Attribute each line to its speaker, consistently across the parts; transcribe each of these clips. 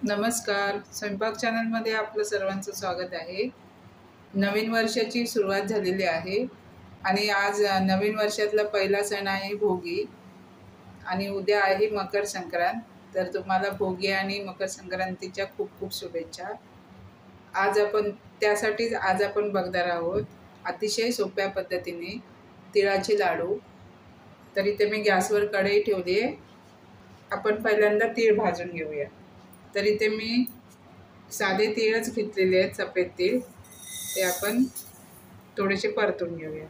Speaker 1: नमस्कार. स्वयंपाक चॅनलमध्ये आपलं सर्वांचं स्वागत आहे. नवीन वर्षाची सुरुवात झालेली आहे आणि आज नवीन वर्षातला पहिला सण आहे भोगी आणि उद्या आहे मकर संक्रांत. तर तुम्हाला भोगी आणि मकर संक्रांतीच्या खूप खूप शुभेच्छा. त्यासाठीच आज आपण बघणार आहोत अतिशय सोप्या पद्धतीने तिळाचे लाडू. तर इथे मी गॅसवर कढई ठेवली आहे. आपण पहिल्यांदा तीळ भाजून घेऊया. तर इथे मी साधे तीळच घेतलेले आहेत, सफेद तीळ. ते आपण थोडेसे परतून घेऊया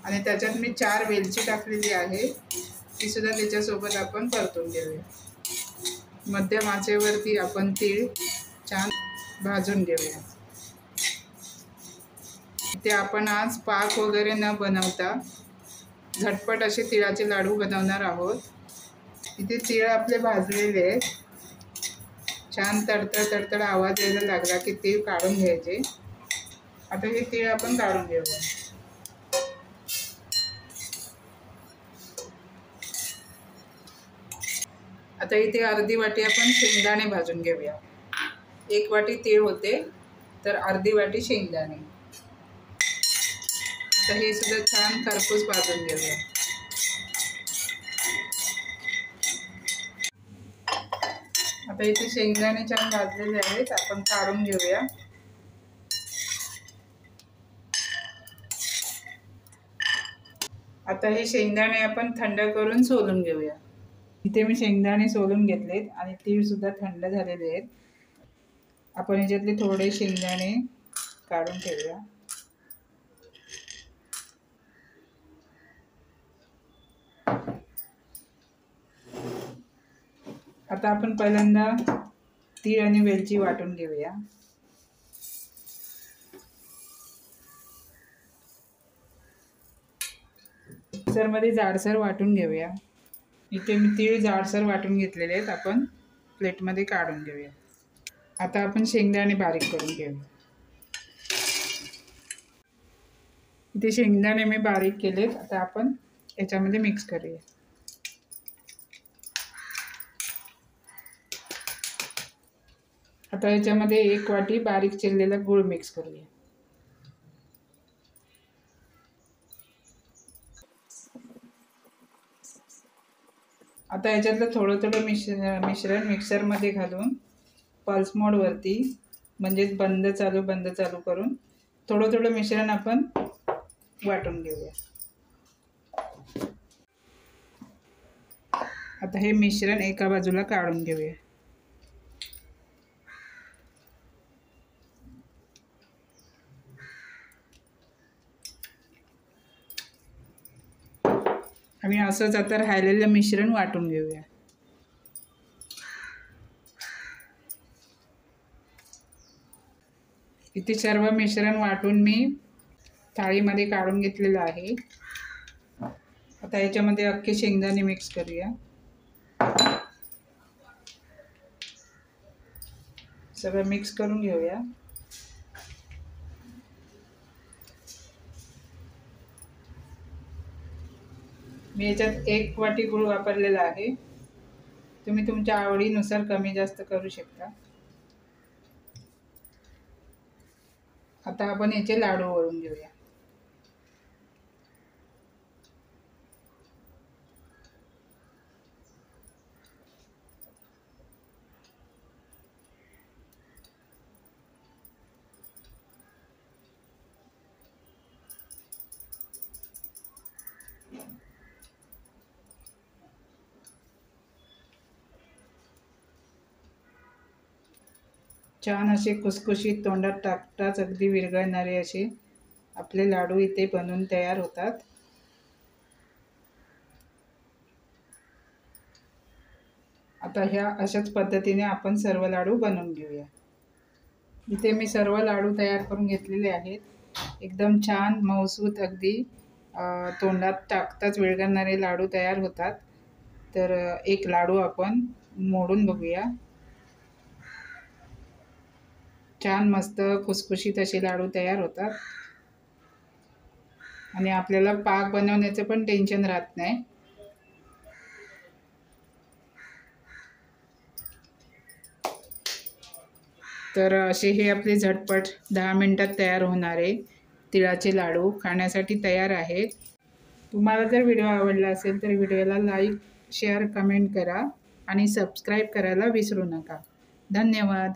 Speaker 1: आणि त्याच्यात मी 4 वेलची टाकलेली आहे, ती सुद्धा त्याच्यासोबत आपण परतून घेऊया. मध्यम आचेवरती आपण तीळ छान भाजून घेऊया. ते आपण आज पाक वगैरे न बनवता झटपट असे तिळाचे लाडू बनवणार आहोत. इथे तीळ आपले भाजलेले आहेत. छान तडतड तडतड आवाज यायला लागला की तीळ काढून घ्यायचे. आता हे तीळ आपण काढून घेऊया. आता इथे अर्धी वाटी आपण शेंगदाणे भाजून घेऊया. 1 वाटी तीळ होते तर अर्धी वाटी शेंगदाणे. आता हे सुद्धा छान खरपूस भाजून घेऊया. आता इथे शेंगदाणे छान भाजलेले आहेत, आपण काढून घेऊया. आता हे शेंगदाणे आपण थंड करून सोलून घेऊया. इथे मी शेंगदाणे सोलून घेतलेत आणि तीळ सुद्धा थंड झालेले आहेत. आपण याच्यातले थोडे शेंगदाणे काढून ठेवूया. आता आपण पहिल्यांदा तीळ आणि वेलची वाटून घेऊया. मिक्सरमध्ये जाडसर वाटून घेऊया. इथे मी तीळ जाडसर वाटून घेतलेले आहेत, आपण प्लेटमध्ये काढून घेऊया. आता आपण शेंगदाणे बारीक करून घेऊया. इथे शेंगदाणे मी बारीक केलेत, आता आपण याच्यामध्ये मिक्स करूया. आता याच्यामध्ये 1 वाटी बारीक चिरलेला गूळ मिक्स करूया. आता याच्यातलं थोडं थोडं मिश्रण मिक्सरमध्ये घालून पल्स मोडवरती, म्हणजेच बंद चालू करून थोडं थोडं मिश्रण आपण वाटून घेऊया. आता हे मिश्रण एका बाजूला काढून घेऊया. आणि असंच आता राहिलेलं मिश्रण वाटून घेऊया. इथे सर्व मिश्रण वाटून मी थाळीमध्ये काढून घेतलेलं आहे. आता याच्यामध्ये अख्खे शेंगदाणे मिक्स करूया. सगळं मिक्स करून घेऊया. मी याच्यात 1 वाटी गूळ वापरलेला आहे. तुम्ही तुमच्या आवडीनुसार कमी जास्त करू शकता. आता आपण याचे लाडू वळून घेऊया. छान असे खुसखुशीत, तोंडात टाकताच अगदी विरघळणारे असे आपले लाडू इथे बनून तयार होतात. आता ह्या अशाच पद्धतीने आपण सर्व लाडू बनवून घेऊया. इथे मी सर्व लाडू तयार करून घेतलेले आहेत. एकदम छान मऊसूत, अगदी तोंडात टाकताच विरघळणारे लाडू तयार होतात. तर एक लाडू आपण मोडून बघूया. छान मस्त खुसखुशीत असे लाडू तयार होतात आणि आपल्याला पाक बनवण्याचं पण टेन्शन राहत नाही. तर असे हे आपले झटपट 10 मिनिटात तयार होणारे तिळाचे लाडू खाण्यासाठी तयार आहेत. तुम्हाला जर व्हिडिओ आवडला असेल तर व्हिडिओला लाईक, शेअर, कमेंट करा आणि सबस्क्राईब करायला विसरू नका. धन्यवाद.